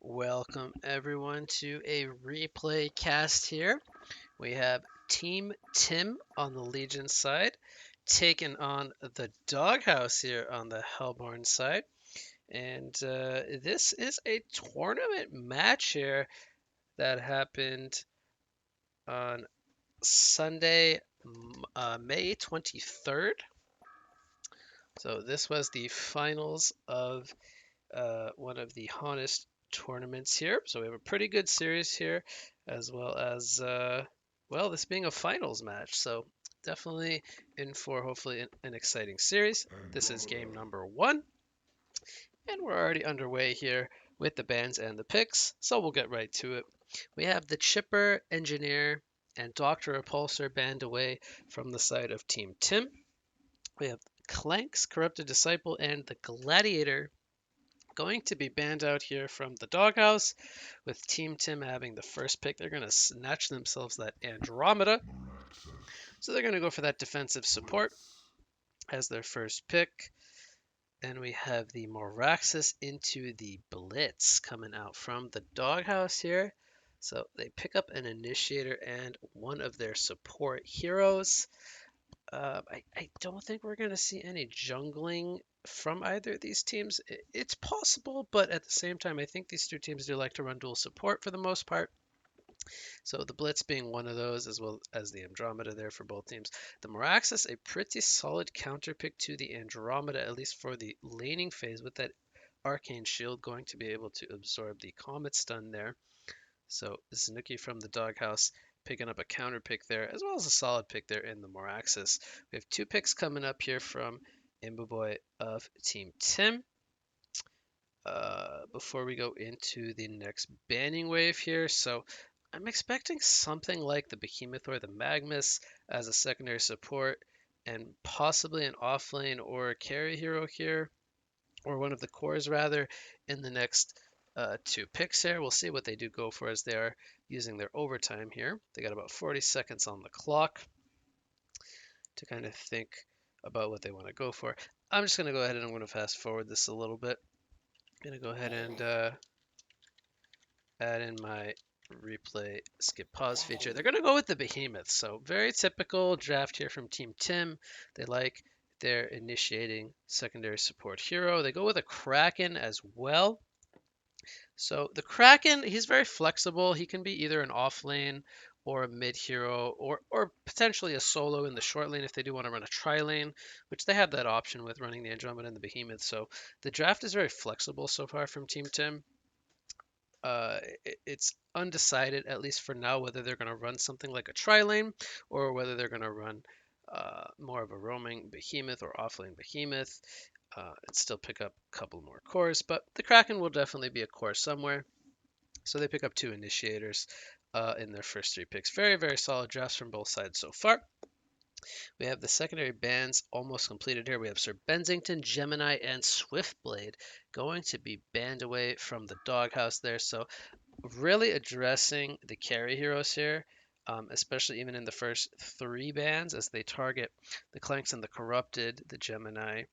Welcome everyone to a replay cast here. We have Team Tim on the Legion side, taking on the Doghouse here on the Hellborn side. And this is a tournament match here that happened on Sunday, May 23rd. So this was the finals of one of the Honest tournaments here. So we have a pretty good series here, as well as, well, this being a finals match. So definitely in for hopefully an exciting series. This is game number one, and we're already underway here with the bands and the picks. So we'll get right to it. We have the Chipper, Engineer, and Doctor Repulsor band away from the side of Team Tim. We have Clanks, Corrupted Disciple, and the Gladiator going to be banned out here from the Doghouse, with Team Tim having the first pick. They're going to snatch themselves that Andromeda. So they're going to go for that defensive support as their first pick. And we have the Moraxis into the Blitz coming out from the Doghouse here. So they pick up an Initiator and one of their support heroes. I don't think we're going to see any jungling from either of these teams. It's possible, but at the same time, I think these two teams do like to run dual support for the most part. So the Blitz being one of those, as well as the Andromeda there for both teams. The Moraxis, a pretty solid counter pick to the Andromeda, at least for the laning phase, with that Arcane Shield going to be able to absorb the Comet Stun there. So Snooki from the Doghouse picking up a counter pick there, as well as a solid pick there in the Moraxis. We have two picks coming up here from Imbuboy of Team Tim. Before we go into the next banning wave here, so I'm expecting something like the Behemoth or the Magnus as a secondary support, and possibly an offlane or a carry hero here, or one of the cores rather, in the next two picks here. We'll see what they do go for as they are using their overtime here. They got about 40 seconds on the clock to kind of think about what they want to go for. I'm just going to go ahead and I'm going to fast forward this a little bit. I'm going to go ahead and add in my replay skip pause feature. They're going to go with the Behemoth. So very typical draft here from Team Tim. They like their initiating secondary support hero. They go with a Kraken as well. So the Kraken, he's very flexible. He can be either an off lane or a mid hero or potentially a solo in the short lane if they do want to run a tri lane, which they have that option with running the Andromeda and the Behemoth. So the draft is very flexible so far from Team Tim. It's undecided, at least for now, whether they're going to run something like a tri lane or whether they're going to run more of a roaming Behemoth or offlane Behemoth and still pick up a couple more cores. But the Kraken will definitely be a core somewhere. So they pick up two initiators in their first three picks. Very, very solid drafts from both sides so far. We have the secondary bands almost completed here. We have Sir Bensington, Gemini, and Swiftblade going to be banned away from the Doghouse there. So really addressing the carry heroes here, especially even in the first three bands as they target the Clanks and the Corrupted, the Gemini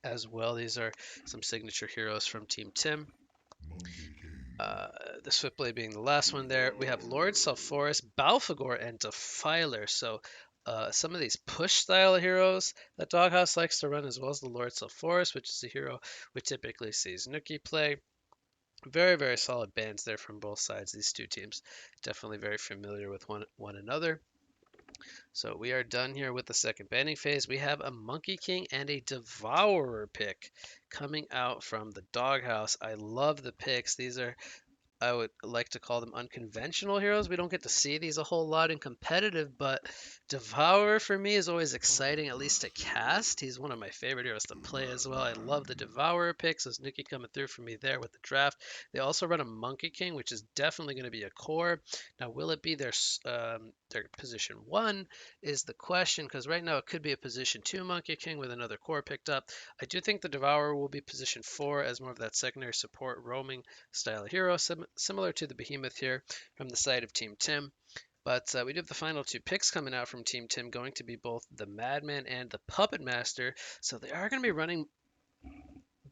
as well. These are some signature heroes from Team Tim. The Swiftblade being the last one there. We have Lord Sulfuras, Balfagor, and Defiler. So some of these push style heroes that Doghouse likes to run, as well as the Lord Sulfuras, which is a hero we typically see Snooki play. Very, very solid bands there from both sides. These two teams definitely very familiar with one another. So we are done here with the second banning phase. We have a Monkey King and a Devourer pick coming out from the Doghouse. I love the picks. These are, I would like to call them unconventional heroes. We don't get to see these a whole lot in competitive, but Devourer for me is always exciting, at least to cast. He's one of my favorite heroes to play as well. I love the Devourer picks. There's Nikki coming through for me there with the draft. They also run a Monkey King, which is definitely going to be a core. Now, will it be their position one is the question, because right now it could be a position two Monkey King with another core picked up. I do think the Devourer will be position four as more of that secondary support roaming style hero, similar to the Behemoth here from the side of Team Tim. But we do have the final two picks coming out from Team Tim, going to be both the Madman and the Puppet Master. So they are going to be running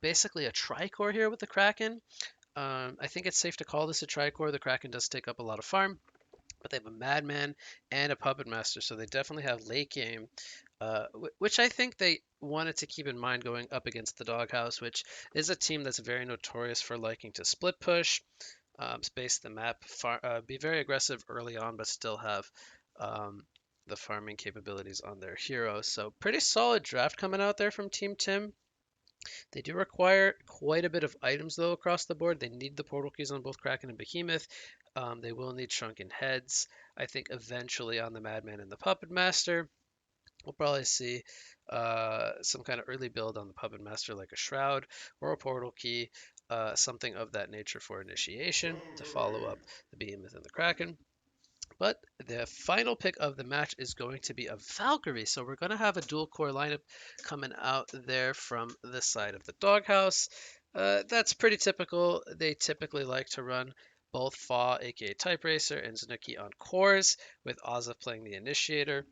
basically a tri-core here with the Kraken. I think it's safe to call this a Tricore. The Kraken does take up a lot of farm, but they have a Madman and a Puppet Master, so they definitely have late game, which I think they wanted to keep in mind going up against the Doghouse, which is a team that's very notorious for liking to split push, space the map, be very aggressive early on, but still have the farming capabilities on their heroes. So pretty solid draft coming out there from Team Tim. They do require quite a bit of items though across the board. They need the portal keys on both Kraken and Behemoth. They will need shrunken heads. I think eventually on the Madman and the Puppet Master, we'll probably see some kind of early build on the Puppet Master like a Shroud or a portal key, something of that nature for initiation to follow up the Behemoth and the Kraken. But the final pick of the match is going to be a Valkyrie. So we're going to have a dual core lineup coming out there from the side of the Doghouse. That's pretty typical. They typically like to run both Fa, aka Type Racer, and Zanuki on cores, with Ozza playing the Initiator.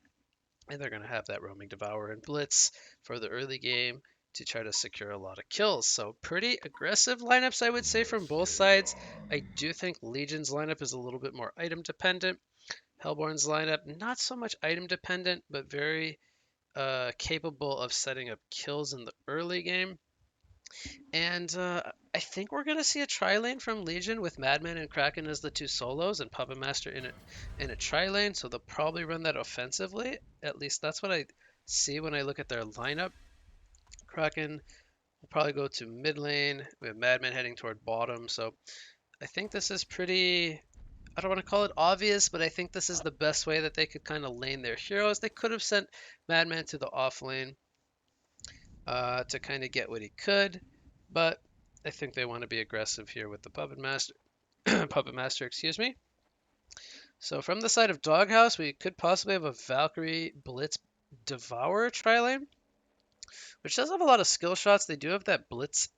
And they're going to have that roaming Devourer and Blitz for the early game to try to secure a lot of kills. So pretty aggressive lineups, I would say, from both sides. I do think Legion's lineup is a little bit more item dependent. Hellborn's lineup, not so much item dependent, but very capable of setting up kills in the early game. And I think we're going to see a tri-lane from Legion with Madman and Kraken as the two solos and Puppet Master in a tri-lane. So they'll probably run that offensively. At least that's what I see when I look at their lineup. Kraken will probably go to mid lane. We have Madman heading toward bottom. So I think this is pretty, I don't want to call it obvious, but I think this is the best way that they could kind of lane their heroes. They could have sent Madman to the off lane to kind of get what he could, but I think they want to be aggressive here with the Puppet Master. Puppet Master, excuse me. So from the side of Doghouse, we could possibly have a Valkyrie Blitz Devourer tri-lane, which does have a lot of skill shots. They do have that Blitz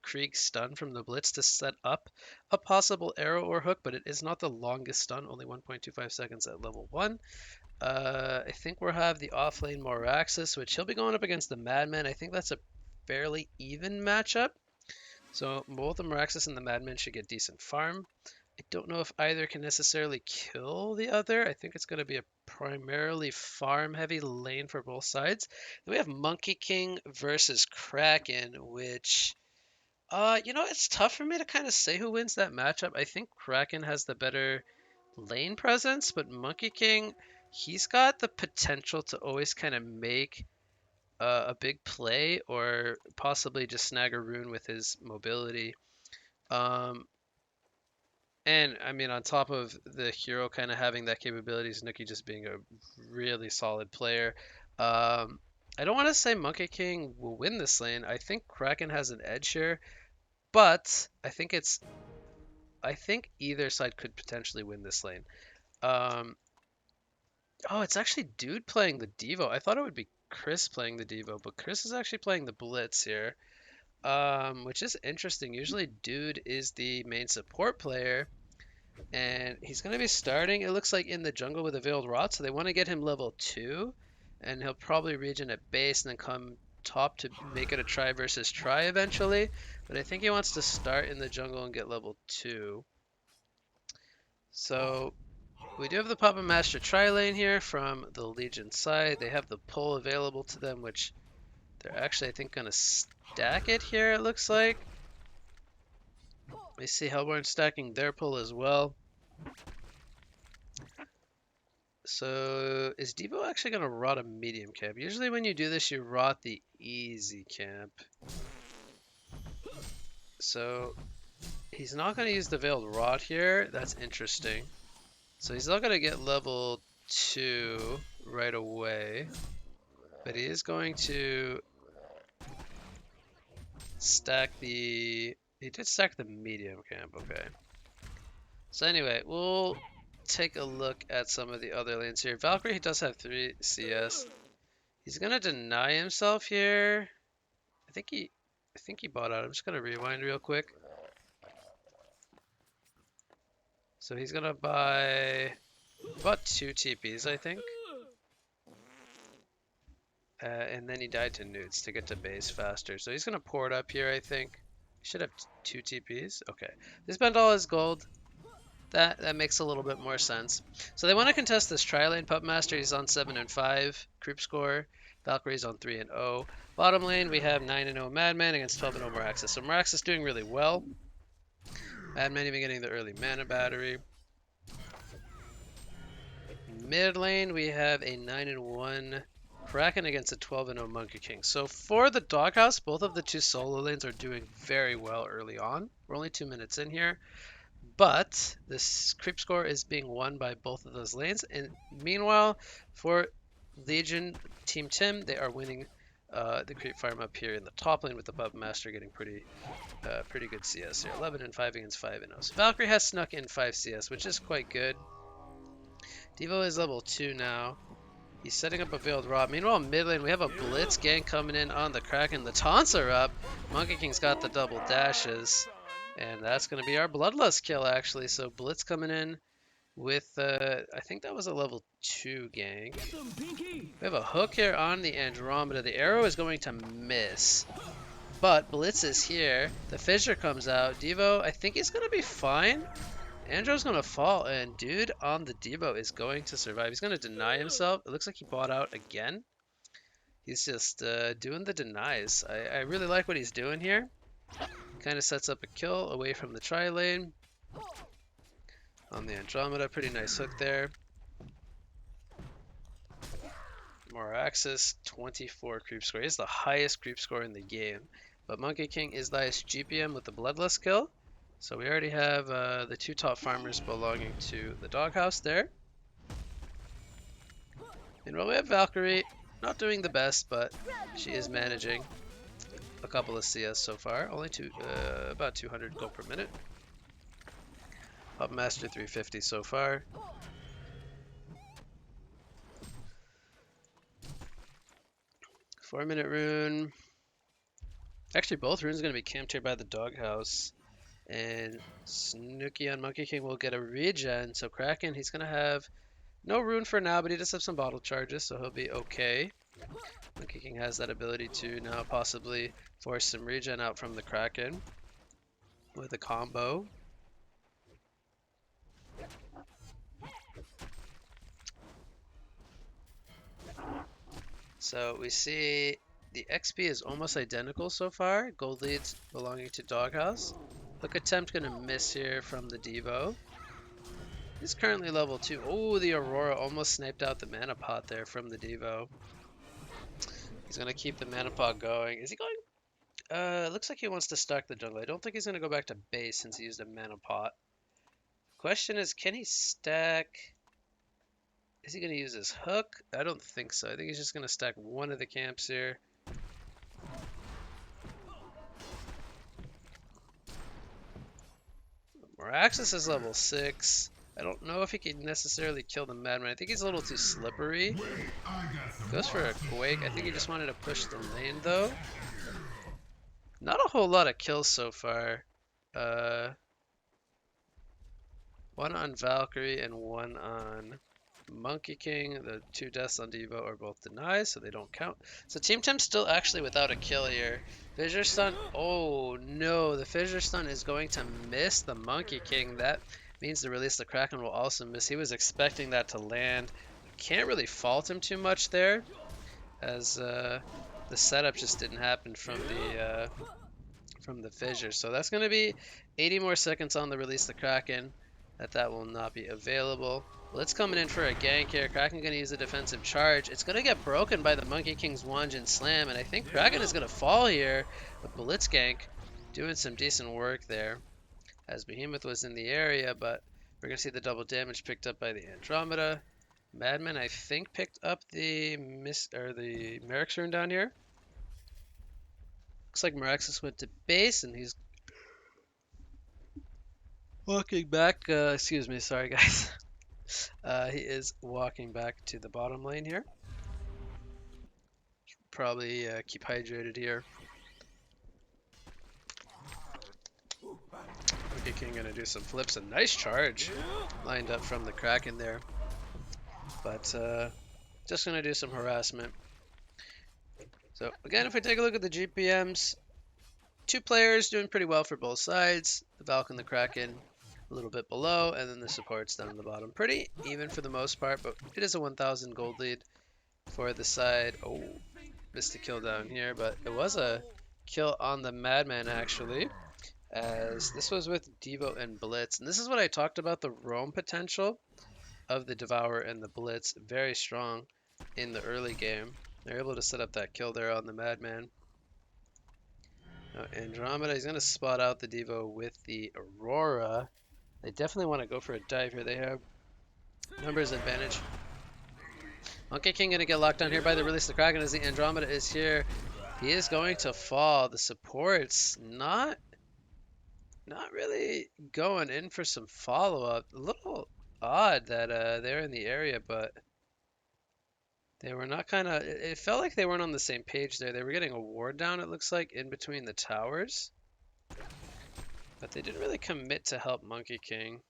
Krieg stun from the Blitz to set up a possible arrow or hook, but it is not the longest stun, only 1.25 seconds at level 1. I think we'll have the offlane Moraxis, which he'll be going up against the Madman. I think that's a fairly even matchup. So both the Moraxis and the Madman should get decent farm. I don't know if either can necessarily kill the other. I think it's going to be a primarily farm-heavy lane for both sides. Then we have Monkey King versus Kraken, which it's tough for me to kind of say who wins that matchup. I think Kraken has the better lane presence, but Monkey King, he's got the potential to always kind of make a big play or possibly just snag a rune with his mobility. And I mean, on top of the hero kind of having that capability, Snooki just being a really solid player. I don't want to say Monkey King will win this lane. I think Kraken has an edge here, but I think either side could potentially win this lane. Oh, it's actually Dude playing the Devo. I thought it would be Chris playing the Devo, but Chris is actually playing the Blitz here, which is interesting. Usually Dude is the main support player, and he's going to be starting, it looks like, in the jungle with a Veiled Rot, so they want to get him level 2, and he'll probably regen at base and then come top to make it a try versus try eventually, but I think he wants to start in the jungle and get level 2. So we do have the Puppet Master tri-lane here from the Legion side. They have the pull available to them, which they're actually, I think, going to stack it here, it looks like. We see Hellborn stacking their pull as well. So is Devo actually going to rot a medium camp? Usually when you do this, you rot the easy camp. So he's not going to use the Veiled Rot here. That's interesting. So he's not going to get level 2 right away. But he is going to stack the... He did stack the medium camp, okay. So anyway, we'll take a look at some of the other lanes here. Valkyrie, he does have 3 CS. He's going to deny himself here. I think he bought out. I'm just going to rewind real quick. So he's going to buy about 2 TPs, I think. And then he died to newts to get to base faster. So he's going to pour it up here, I think. Should have two TPs. Okay. They spent all his gold. That makes a little bit more sense. So they want to contest this tri-lane. Pup Master, he's on 7 and 5. Creep score. Valkyrie's on 3 and 0. Bottom lane, we have 9 and 0 Madman against 12 and 0 Meraxis. So Meraxis doing really well. Madman even getting the early mana battery. Mid lane, we have a 9 and 1 Kraken against a 12 and 0 Monkey King. So for the Doghouse, both of the two solo lanes are doing very well early on. We're only 2 minutes in here. But this creep score is being won by both of those lanes. And meanwhile, for Legion Team Tim, they are winning the creep farm up here in the top lane with the Pup Master getting pretty good CS here. 11 and 5 against 5 and 0. So Valkyrie has snuck in 5 CS, which is quite good. Devo is level 2 now. He's setting up a Veiled Rod. Meanwhile, mid lane, we have a Blitz gang coming in on the Kraken. The taunts are up. Monkey King's got the double dashes. And that's going to be our Bloodlust kill, actually. So Blitz coming in with, I think that was a level 2 gang. We have a hook here on the Andromeda. The arrow is going to miss. But Blitz is here. The Fissure comes out. Devo, I think he's going to be fine. Andrew's going to fall, and dude on the Devo is going to survive. He's going to deny himself. It looks like he bought out again. He's just doing the denies. I really like what he's doing here. Kind of sets up a kill away from the tri-lane. On the Andromeda, pretty nice hook there. More access, 24 creep score. He's the highest creep score in the game. But Monkey King is the highest GPM with the Bloodlust kill. So we already have the two top farmers belonging to the Doghouse there. Meanwhile, we have Valkyrie, not doing the best, but she is managing a couple of CS so far. Only about 200 gold per minute. Pup Master 350 so far. Four-minute rune. Actually, both runes are going to be camped here by the Doghouse. And Snooky on Monkey King will get a regen. So Kraken, he's going to have no rune for now, but he does have some bottle charges, so he'll be okay. Monkey King has that ability to now possibly force some regen out from the Kraken with a combo. So we see the XP is almost identical so far. Gold leads belonging to Doghouse. Hook attempt going to miss here from the Devo. He's currently level 2. Oh, the Aurora almost sniped out the mana pot there from the Devo. He's going to keep the mana pot going. Is he going? Looks like he wants to stack the jungle. I don't think he's going to go back to base since he used a mana pot. Question is, can he stack? Is he going to use his hook? I don't think so. I think he's just going to stack one of the camps here. Meraxis is level 6. I don't know if he can necessarily kill the Madman. I think he's a little too slippery. Goes for a Quake. I think he just wanted to push the lane, though. Not a whole lot of kills so far. One on Valkyrie and one on Monkey King. The two deaths on Devo are both denies, so they don't count. So Team Tim's still actually without a kill here. Fissure Stun. Oh, no. The Fissure Stun is going to miss the Monkey King. That means the release the Kraken will also miss. He was expecting that to land. Can't really fault him too much there, as the setup just didn't happen from the Fissure. So that's going to be 80 more seconds on the release the Kraken. That will not be available. Blitz coming in for a gank here. Kraken going to use a defensive charge. It's going to get broken by the Monkey King's Wanjin Slam, and I think Kraken is going to fall here. But Blitz gank doing some decent work there, as Behemoth was in the area, but we're going to see the double damage picked up by the Andromeda. Madman, I think, picked up the Merrick's rune down here. Looks like Meraxis went to base, and he's walking back. Excuse me, sorry guys. He is walking back to the bottom lane here. Probably keep hydrated here. Monkey King gonna do some flips. A nice charge lined up from the Kraken there. But just gonna do some harassment. So again, if we take a look at the GPMs, two players doing pretty well for both sides. The Valk and the Kraken a little bit below, and then the supports down on the bottom. Pretty even for the most part, but it is a 1,000 gold lead for the side. Oh, missed a kill down here, but it was a kill on the Madman actually, as this was with Devo and Blitz. And this is what I talked about, the roam potential of the Devourer and the Blitz. Very strong in the early game. They're able to set up that kill there on the Madman. Andromeda is going to spot out the Devo with the Aurora. They definitely want to go for a dive here. They have numbers advantage. Monkey King going to get locked down here by the release of the Kraken as the Andromeda is here. He is going to fall. The supports not really going in for some follow-up. A little odd that they're in the area, but they were not kind of... It felt like they weren't on the same page there. They were getting a ward down, it looks like, in between the towers. But they didn't really commit to help Monkey King.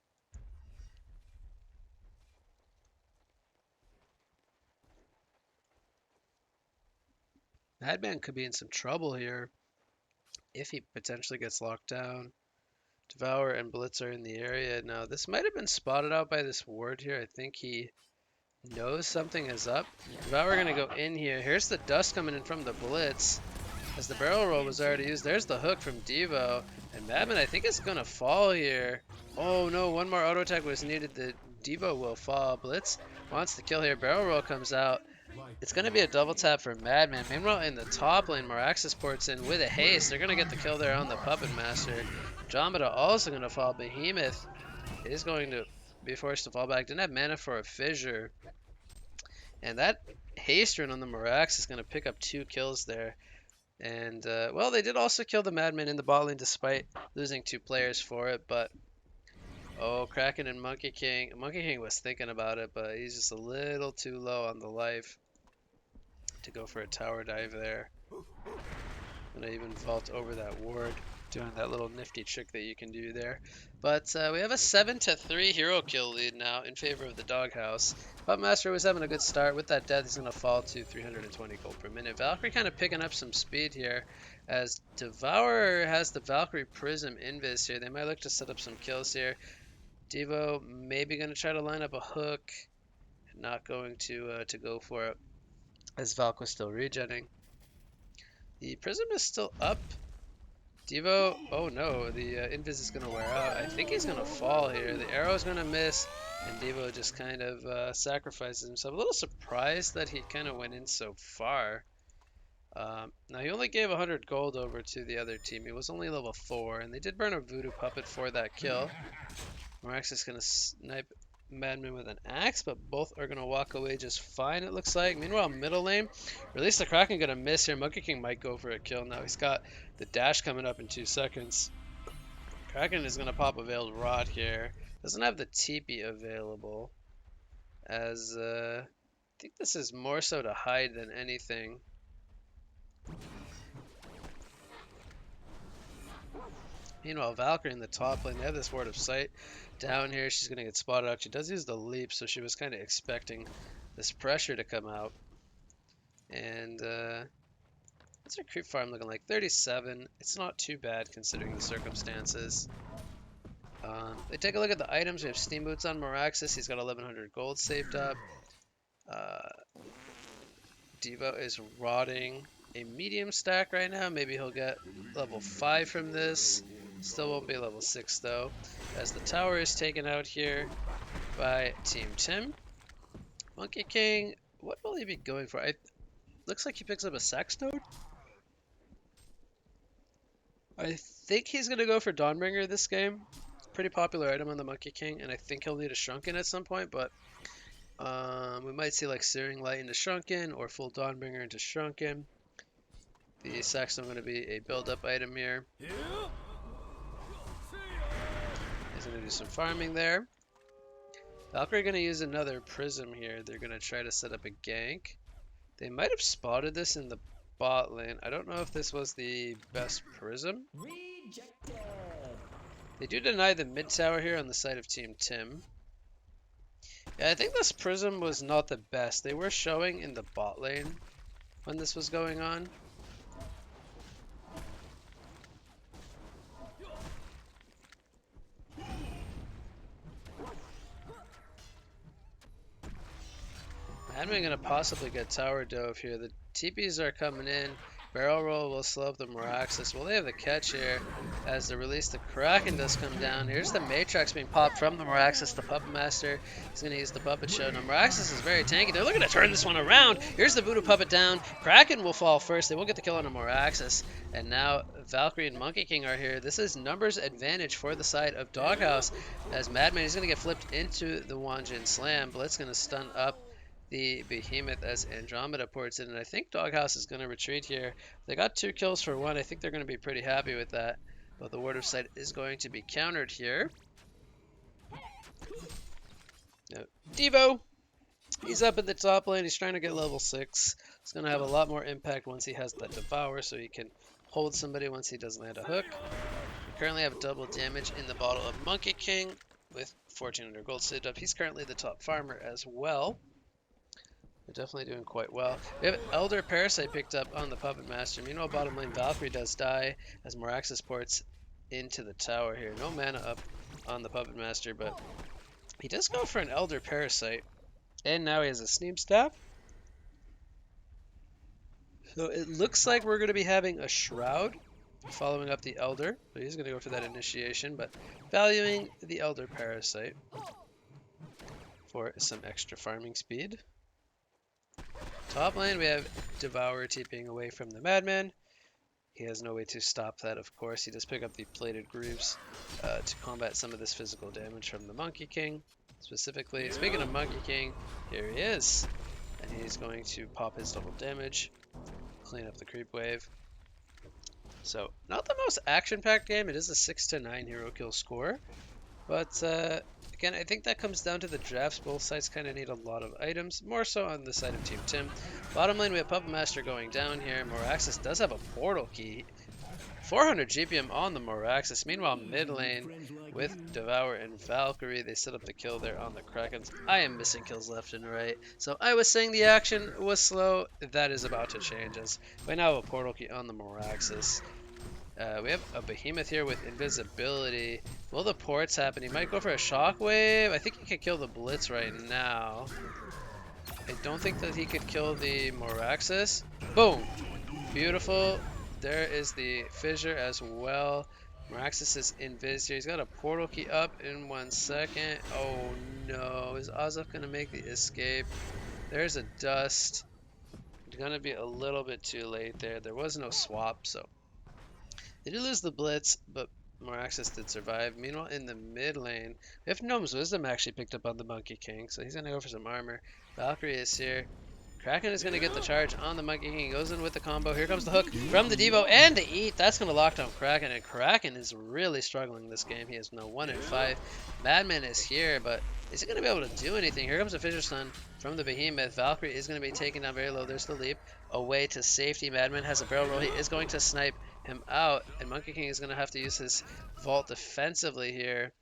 Madman could be in some trouble here if he potentially gets locked down. Devour and Blitz are in the area. Now, this might have been spotted out by this ward here. I think he knows something is up. Devour going to go in here. Here's the dust coming in from the Blitz. As the barrel roll was already used, there's the hook from Devo. And Madman, I think, is going to fall here. Oh, no, one more auto attack was needed. The Devo will fall. Blitz wants to kill here. Barrel roll comes out. It's going to be a double tap for Madman. Meanwhile, in the top lane, Maraxis ports in with a haste. They're going to get the kill there on the Puppet Master. Andromeda also going to fall. Behemoth is going to be forced to fall back. Didn't have mana for a fissure. And that haste run on the Marax is going to pick up 2 kills there. And, well, they did also kill the Madman in the bot lane despite losing 2 players for it. But, oh, Kraken and Monkey King. Monkey King was thinking about it, but he's just a little too low on the life to go for a tower dive there. Gonna even vault over that ward, doing that little nifty trick that you can do there. But we have a 7-3 hero kill lead now in favor of the Doghouse. Puppetmaster was having a good start. With that death, he's gonna fall to 320 gold per minute. Valkyrie kind of picking up some speed here, as Devourer has the Valkyrie Prism Invis here. They might look to set up some kills here. Devo maybe gonna try to line up a hook, not going to go for it, as Valk was still regenning. The Prism is still up. Devo, oh no, the Invis is going to wear out. I think he's going to fall here. The arrow is going to miss, and Devo just kind of sacrifices himself. A little surprised that he kind of went in so far. Now, he only gave 100 gold over to the other team. He was only level 4, and they did burn a Voodoo Puppet for that kill. Morax is going to snipe Madman with an axe, but both are going to walk away just fine, it looks like. Meanwhile, middle lane, release the Kraken, going to miss here. Monkey King might go for a kill now. He's got the dash coming up in 2 seconds. Kraken is going to pop a Veiled Rod here. Doesn't have the TP available, as I think this is more so to hide than anything. Meanwhile, Valkyrie in the top lane, they have this Ward of Sight down here. She's going to get spotted out. She does use the leap, so she was kind of expecting this pressure to come out. And what's her creep farm looking like? 37. It's not too bad considering the circumstances. They take a look at the items. We have Steam Boots on Maraxis. He's got 1100 gold saved up. Devo is rotting a medium stack right now. Maybe he'll get level 5 from this. Still won't be level 6 though, as the tower is taken out here by Team Tim. Monkey King, what will he be going for? Looks like he picks up a Sex Node. I think he's going to go for Dawnbringer this game. Pretty popular item on the Monkey King, and I think he'll need a Shrunken at some point, but we might see like Searing Light into Shrunken or full Dawnbringer into Shrunken. The Sex Node going to be a build-up item here. He's going to do some farming there. Valkyrie going to use another Prism here. They're going to try to set up a gank. They might have spotted this in the bot lane. I don't know if this was the best Prism. Rejected. They do deny the mid tower here on the side of Team Tim. Yeah, I think this Prism was not the best. They were showing in the bot lane when this was going on. Madman gonna possibly get tower dove here. The TPs are coming in. Barrel roll will slow up the Meraxis. Well, they have the catch here as the release. The Kraken does come down. Here's the Matrix being popped from the Meraxis. The Puppet Master is going to use the Puppet Show. Now, Meraxis is very tanky. They're looking to turn this one around. Here's the Voodoo Puppet down. Kraken will fall first. They will get the kill on the Meraxis. And now Valkyrie and Monkey King are here. This is numbers advantage for the side of Doghouse as Madman is going to get flipped into the Wanjin Slam. Blitz going to stun up the Behemoth as Andromeda ports in, and I think Doghouse is going to retreat here. They got 2 kills for 1. I think they're going to be pretty happy with that, but the Ward of Sight is going to be countered here. Now, Devo, he's up at the top lane. He's trying to get level 6. He's going to have a lot more impact once he has that Devour, so he can hold somebody once he does land a hook. We currently have double damage in the bottle of Monkey King with 1400 gold saved up. He's currently the top farmer as well. They're definitely doing quite well. We have Elder Parasite picked up on the Puppet Master. Meanwhile, bottom lane Valkyrie does die as Meraxis ports into the tower here. No mana up on the Puppet Master, but he does go for an Elder Parasite. And now he has a Sneam Staff. So it looks like we're going to be having a Shroud following up the Elder. So he's going to go for that initiation, but valuing the Elder Parasite for some extra farming speed. Top lane, we have Devour TPing away from the Madman. He has no way to stop that, of course. He does pick up the Plated Greaves to combat some of this physical damage from the Monkey King. Specifically, speaking of Monkey King, here he is. And he's going to pop his double damage, clean up the creep wave. So, not the most action-packed game. It is a 6-9 hero kill score. But, again, I think that comes down to the drafts. Both sides kind of need a lot of items, more so on the side of Team Tim. Bottom lane, we have Puppet Master going down here. Meraxis does have a portal key. 400 GPM on the Meraxis. Meanwhile, mid lane with Devour and Valkyrie, they set up the kill there on the Krakens. I am missing kills left and right. So I was saying the action was slow. That is about to change as we now have a portal key on the Meraxis. We have a Behemoth here with invisibility. Will the ports happen? He might go for a shockwave. I think he could kill the Blitz right now. I don't think that he could kill the Meraxis. Boom! Beautiful. There is the fissure as well. Meraxis is invis here. He's got a portal key up in 1 second. Oh no. Is Azov going to make the escape? There's a dust. It's going to be a little bit too late there. There was no swap, so they did lose the Blitz, but Meraxis did survive. Meanwhile, in the mid lane, we have Gnome's Wisdom actually picked up on the Monkey King, so he's going to go for some armor. Valkyrie is here. Kraken is going to get the charge on the Monkey King. He goes in with the combo. Here comes the hook from the Devo and the eat. That's going to lock down Kraken, and Kraken is really struggling this game. He has no 1 in 5. Madman is here, but is he going to be able to do anything? Here comes a Fissure Stun from the Behemoth. Valkyrie is going to be taken down very low. There's the leap away to safety. Madman has a barrel roll. He is going to snipe him out, and Monkey King is going to have to use his vault defensively here.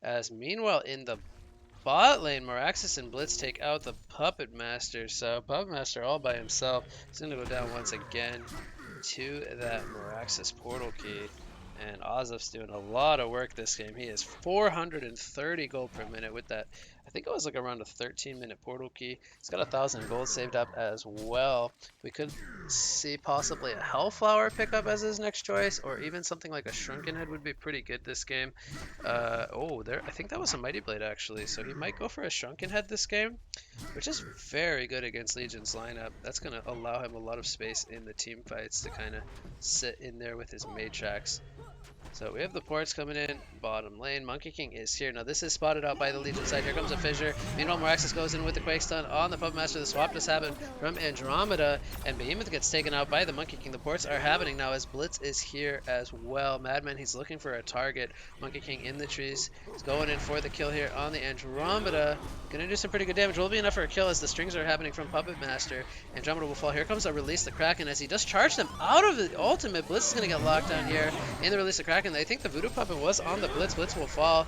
As meanwhile, in the bot lane, Meraxis and Blitz take out the Puppet Master. So Puppet Master all by himself. He's going to go down once again to that Meraxis portal key. And Azov's doing a lot of work this game. He is 430 gold per minute with that. I think it was like around a 13-minute portal key. He's got 1,000 gold saved up as well. We could see possibly a Hellflower pick up as his next choice, or even something like a Shrunken Head would be pretty good this game. I think that was a Mighty Blade actually, so he might go for a Shrunken Head this game, which is very good against Legion's lineup. That's going to allow him a lot of space in the team fights to kind of sit in there with his Matrix. So we have the ports coming in, bottom lane. Monkey King is here. Now this is spotted out by the Legion side. Here comes a fissure. Meanwhile, Meraxis goes in with the Quake Stun on the Puppet Master. The swap just happened from Andromeda, and Behemoth gets taken out by the Monkey King. The ports are happening now as Blitz is here as well. Madman, he's looking for a target. Monkey King in the trees. He's going in for the kill here on the Andromeda. Gonna do some pretty good damage. Will be enough for a kill as the strings are happening from Puppet Master. Andromeda will fall. Here comes a release the Kraken as he does charge them out of the ultimate. Blitz is gonna get locked down here in the release of Kraken. I think the Voodoo Puppet was on the Blitz. Blitz will fall.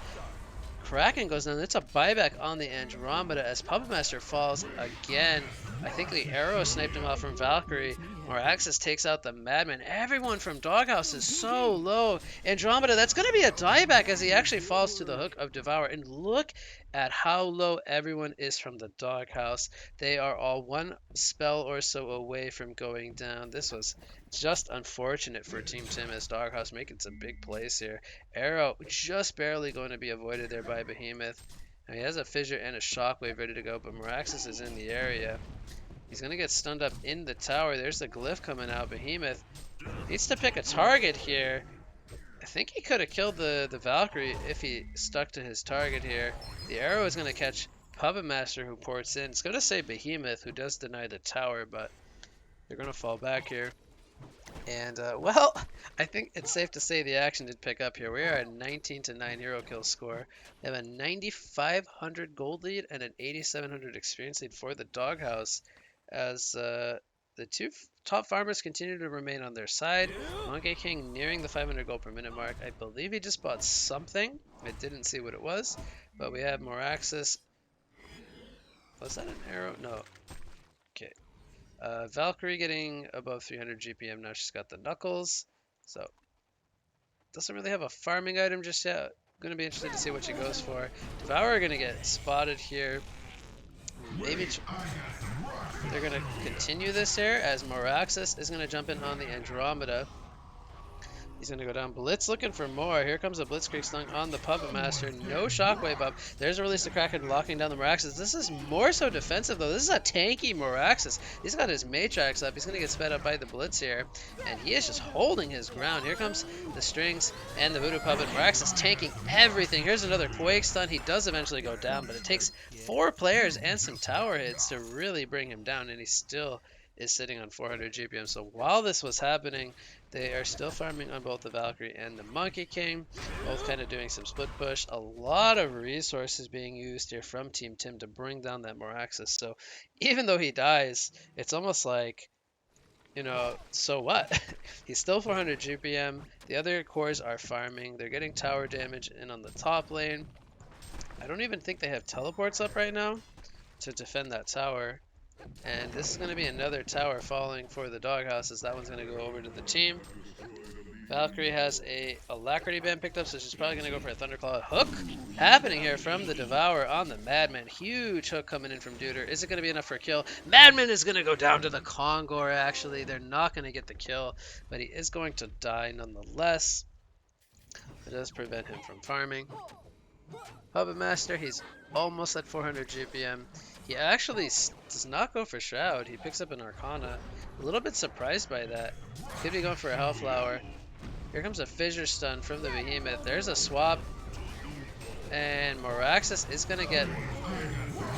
Kraken goes down. It's a buyback on the Andromeda as Puppet Master falls again. I think the arrow sniped him off from Valkyrie. Moraxis takes out the Madman. Everyone from Doghouse is so low. Andromeda, that's going to be a dieback as he actually falls to the hook of Devour. And look at how low everyone is from the Doghouse. They are all one spell or so away from going down. This was just unfortunate for Team Tim as Doghouse making some big plays here. Arrow just barely going to be avoided there by Behemoth. Now he has a Fissure and a Shockwave ready to go, but Moraxis is in the area. He's going to get stunned up in the tower. There's the Glyph coming out. Behemoth needs to pick a target here. I think he could have killed the Valkyrie if he stuck to his target here. The arrow is going to catch Puppet Master, who ports in. It's going to say Behemoth, who does deny the tower, but they're going to fall back here. And, well, I think it's safe to say the action did pick up here. We are at 19-9 hero kill score. They have a 9,500 gold lead and an 8,700 experience lead for the Doghouse, as the two top farmers continue to remain on their side. Monkey King nearing the 500 gold per minute mark. I believe he just bought something. I didn't see what it was, but we have Moraxis. Was that an arrow? No. Okay. Valkyrie getting above 300 GPM now. She's got the Knuckles, so doesn't really have a farming item just yet. Going to be interested to see what she goes for. Devour are going to get spotted here. Maybe they're going to continue this here as Moraxis is going to jump in on the Andromeda. He's going to go down. Blitz looking for more. Here comes a Blitzkrieg stun on the Puppet Master. No Shockwave up. There's a release to Kraken locking down the Moraxis. This is more so defensive, though. This is a tanky Moraxis. He's got his Matrax up. He's going to get sped up by the Blitz here. And he is just holding his ground. Here comes the Strings and the Voodoo Puppet. Moraxis tanking everything. Here's another Quake stun. He does eventually go down, but it takes 4 players and some tower hits to really bring him down. And he still is sitting on 400 GPM. So while this was happening, they are still farming on both the Valkyrie and the Monkey King, both kind of doing some split push. A lot of resources being used here from Team Tim to bring down that Moraxis. So even though he dies, it's almost like, you know, so what? He's still 400 GPM. The other cores are farming. They're getting tower damage in on the top lane. I don't even think they have teleports up right now to defend that tower. And this is going to be another tower falling for the Doghouse, as that one's going to go over to the team. Valkyrie has a Alacrity Band picked up, so she's probably going to go for a Thunderclaw hook happening here from the Devourer on the Madman. Huge hook coming in from Duder. Is it going to be enough for a kill? Madman is going to go down to the Kongor, actually. They're not going to get the kill, but he is going to die nonetheless. It does prevent him from farming. Puppet Master, he's almost at 400 GPM. He actually does not go for Shroud. He picks up an Arcana. A little bit surprised by that. Could be going for a Hellflower. Here comes a Fissure Stun from the Behemoth. There's a swap. And Moraxis is going to get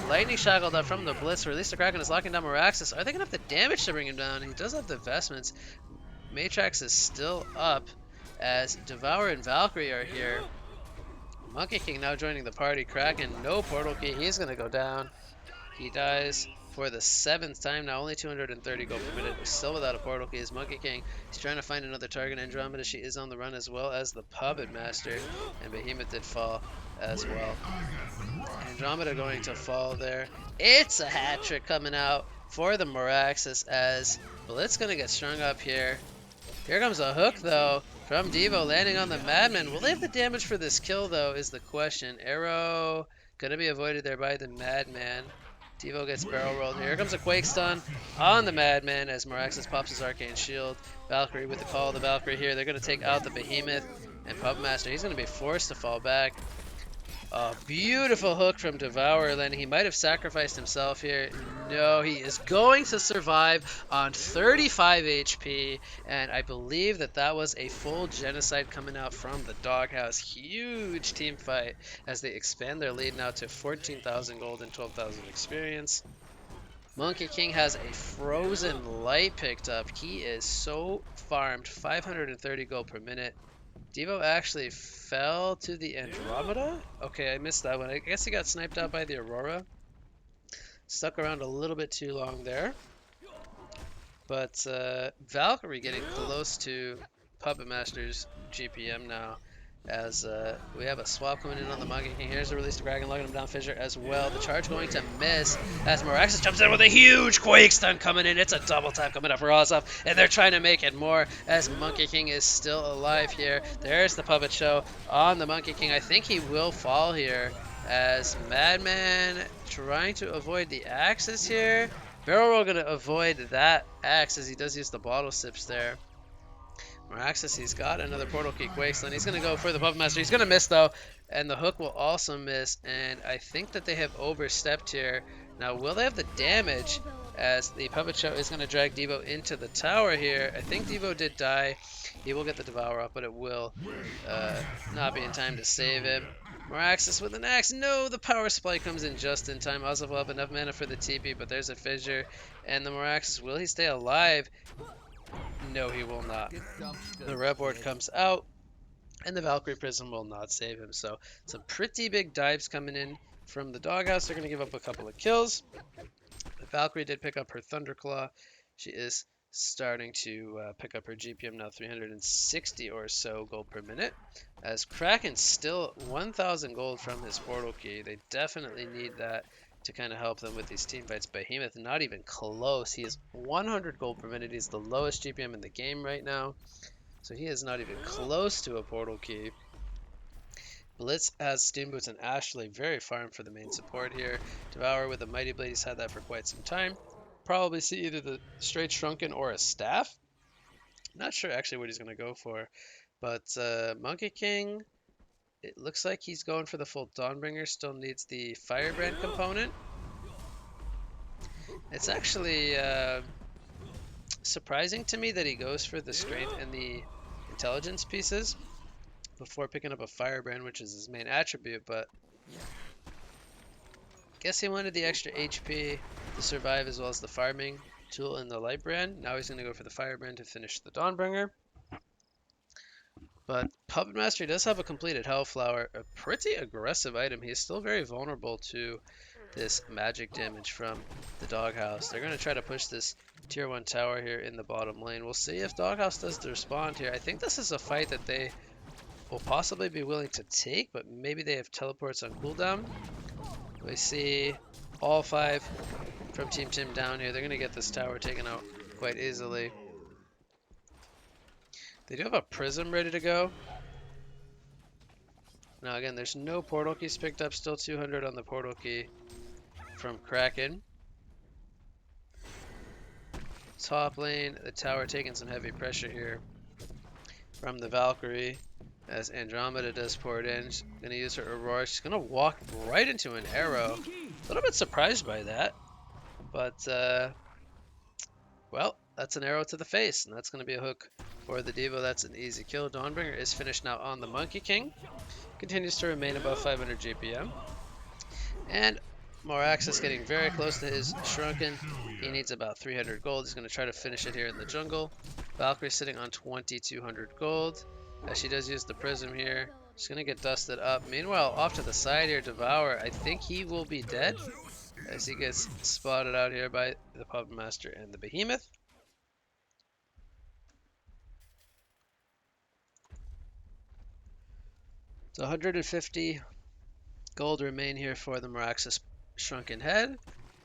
Lightning Shackled up from the Blitz. Release the Kraken is locking down Moraxis. Are they going to have the damage to bring him down? He does have the Vestments. Matrax is still up as Devour and Valkyrie are here. Monkey King now joining the party. Kraken, no portal key. He's going to go down. He dies for the 7th time now. Only 230 gold per minute. Still without a portal key is Monkey King. He's trying to find another target. Andromeda, she is on the run, as well as the Puppet Master. And Behemoth did fall as well. Andromeda going to fall there. It's a hat trick coming out for the Moraxis as Blitz going to get strung up here. Here comes a hook, though, from Devo landing on the Madman. Will they have the damage for this kill, though, is the question. Arrow going to be avoided there by the Madman. Devo gets barrel rolled. Here comes a Quake Stun on the Madman as Moraxis pops his Arcane Shield. Valkyrie with the call of the Valkyrie here. They're going to take out the Behemoth and Puppet Master. He's going to be forced to fall back. A beautiful hook from Devourer landing. He might have sacrificed himself here. No, he is going to survive on 35 HP. And I believe that that was a full genocide coming out from the Doghouse. Huge team fight as they expand their lead now to 14,000 gold and 12,000 experience. Monkey King has a Frozen Light picked up. He is so farmed, 530 gold per minute. Devo actually fell to the Andromeda? Okay, I missed that one. I guess he got sniped out by the Aurora. Stuck around a little bit too long there. But Valkyrie getting close to Puppet Master's GPM now. as we have a swap coming in on the Monkey King. Here's the release to Dragon, locking him down Fissure as well. The charge going to miss as Miraxis jumps in with a huge Quake Stun coming in. It's a double tap coming up for Ozov, and they're trying to make it more as Monkey King is still alive here. There's the puppet show on the Monkey King. I think he will fall here as Madman trying to avoid the axes here. Barrel Roll going to avoid that axe as he does use the bottle sips there. Miraxis, he's got another portal key Quakesland. He's going to go for the Puppet Master. He's going to miss though, and the hook will also miss. And I think that they have overstepped here. Now, will they have the damage as the Puppet Show is going to drag Devo into the tower here? I think Devo did die. He will get the Devour up, but it will not be in time to save him. Miraxis with an axe. No, the power supply comes in just in time. Ozzy will have enough mana for the TP, but there's a fissure. And the Miraxis, will he stay alive? No, he will not. The red board comes out, and the Valkyrie Prism will not save him. So some pretty big dives coming in from the Doghouse. They're going to give up a couple of kills. The Valkyrie did pick up her Thunderclaw. She is starting to pick up her GPM now, 360 or so gold per minute. As Kraken still 1,000 gold from his portal key. They definitely need that to kind of help them with these team fights. Behemoth not even close. He is 100 gold per minute. He's the lowest GPM in the game right now. So he is not even close to a portal key. Blitz has Steam Boots and Ashley very farm for the main support here. Devour with a Mighty Blade. He's had that for quite some time. Probably see either the straight Shrunken or a Staff. Not sure actually what he's going to go for. But Monkey King, it looks like he's going for the full Dawnbringer. Still needs the Firebrand component. It's actually surprising to me that he goes for the Strength and the Intelligence pieces before picking up a Firebrand, which is his main attribute, but guess he wanted the extra HP to survive as well as the farming tool in the Lightbrand. Now he's going to go for the Firebrand to finish the Dawnbringer. But Puppet Master does have a completed Hellflower, a pretty aggressive item. He is still very vulnerable to this magic damage from the Doghouse. They're going to try to push this tier 1 tower here in the bottom lane. We'll see if Doghouse does the respond here. I think this is a fight that they will possibly be willing to take, but maybe they have teleports on cooldown. We see all 5 from Team Tim down here. They're going to get this tower taken out quite easily. They do have a Prism ready to go. Now again, there's no portal keys picked up. Still 200 on the portal key from Kraken. Top lane, the tower taking some heavy pressure here from the Valkyrie as Andromeda does pour it in. She's going to use her Aurora. She's going to walk right into an arrow. A little bit surprised by that. But, well, that's an arrow to the face, and that's going to be a hook for the Devo. That's an easy kill. Dawnbringer is finished now on the Monkey King. Continues to remain above 500 GPM. And Miraxis getting very close to his Shrunken. He needs about 300 gold. He's going to try to finish it here in the jungle. Valkyrie sitting on 2,200 gold. As she does use the Prism here. She's going to get dusted up. Meanwhile, off to the side here, Devour. I think he will be dead as he gets spotted out here by the Puppet Master and the Behemoth. So 150 gold remain here for the Miraxis Shrunken Head.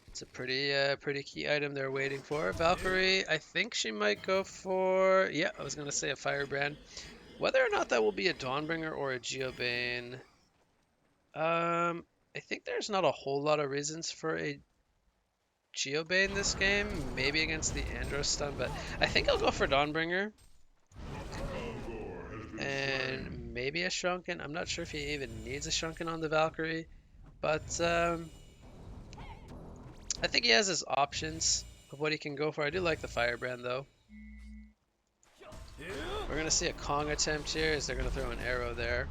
It's a pretty key item they're waiting for. Valkyrie, I think she might go for, yeah, I was going to say a Firebrand. Whether or not that will be a Dawnbringer or a Geobane, I think there's not a whole lot of reasons for a Geobane this game. Maybe against the Andros stun, but I think I'll go for Dawnbringer. And maybe a Shrunken. I'm not sure if he even needs a Shrunken on the Valkyrie, but I think he has his options of what he can go for. I do like the Firebrand though. We're going to see a Kong attempt here as they're going to throw an arrow there.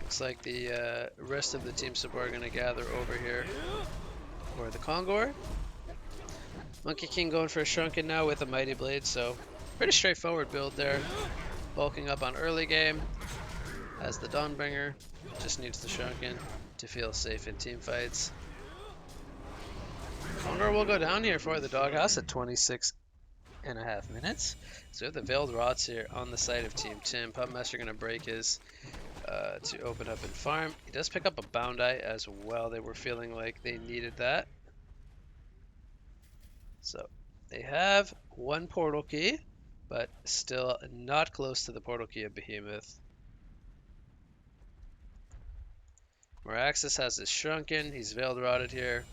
Looks like the rest of the team support are going to gather over here for the Kongor. Monkey King going for a Shrunken now with a Mighty Blade, so pretty straightforward build there. Bulking up on early game as the Dawnbringer just needs the Shrunken to feel safe in team fights. Kongor will go down here for the Doghouse at 26 and a half minutes. So we have the Veiled Rots here on the side of Team Tim. Puppet Master going to break his to open up and farm. He does pick up a Bound Eye as well. They were feeling like they needed that. So they have one portal key, but still not close to the portal key of Behemoth. Meraxis has his Shrunken. He's Veiled Rotted here.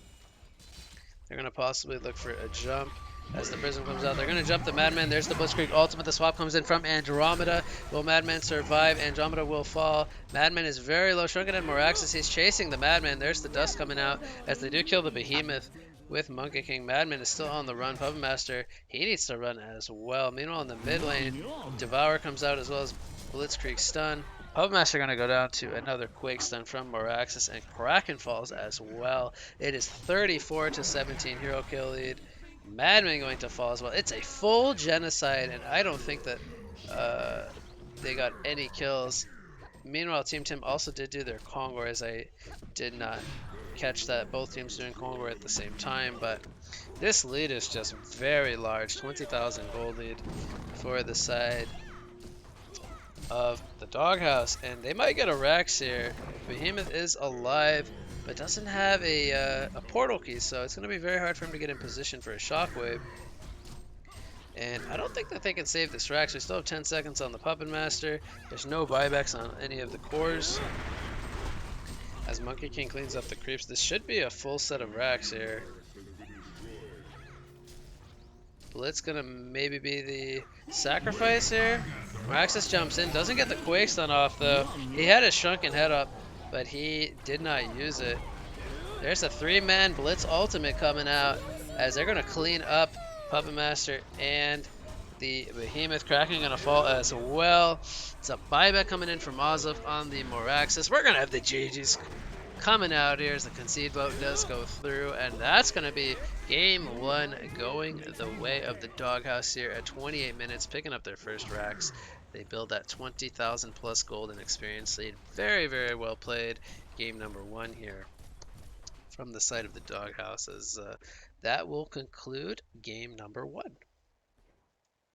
They're going to possibly look for a jump as the Prism comes out. They're going to jump the Madman. There's the Blitzkrieg Ultimate. The swap comes in from Andromeda. Will Madman survive? Andromeda will fall. Madman is very low. Shrunken and Meraxis. He's chasing the Madman. There's the dust coming out as they do kill the Behemoth with Monkey King. Madman is still on the run. Puppet Master, he needs to run as well. Meanwhile, in the mid lane, Devour comes out as well as Blitzkrieg Stun. Puppet Master going to go down to another Quake Stun from Meraxis, and Kraken falls as well. It is 34 to 17 hero kill lead. Madman going to fall as well. It's a full genocide, and I don't think that they got any kills. Meanwhile, Team Tim also did do their Kongor, as I did not catch that both teams doing Kongor at the same time, but this lead is just very large. 20,000 gold lead for the side of the Doghouse, and they might get a Rex here. Behemoth is alive, but doesn't have a portal key, so it's going to be very hard for him to get in position for a shockwave. And I don't think that they can save this Rex. We still have 10 seconds on the Puppet Master. There's no buybacks on any of the cores. As Monkey King cleans up the creeps, this should be a full set of racks here. Blitz gonna maybe be the sacrifice here. Meraxis jumps in, doesn't get the Quake Stun off though. He had his Shrunken Head up, but he did not use it. There's a 3-man Blitz ultimate coming out as they're gonna clean up Puppet Master and the Behemoth. Kraken gonna fall as well. It's a buyback coming in from Ozov on the Meraxis. We're gonna have the GGs coming out here as the concede vote does go through, and that's going to be game one going the way of the Doghouse here at 28 minutes, picking up their first racks. They build that 20,000 plus gold and experience lead. Very, very well played. Game number one here from the side of the Doghouse, as that will conclude game number one.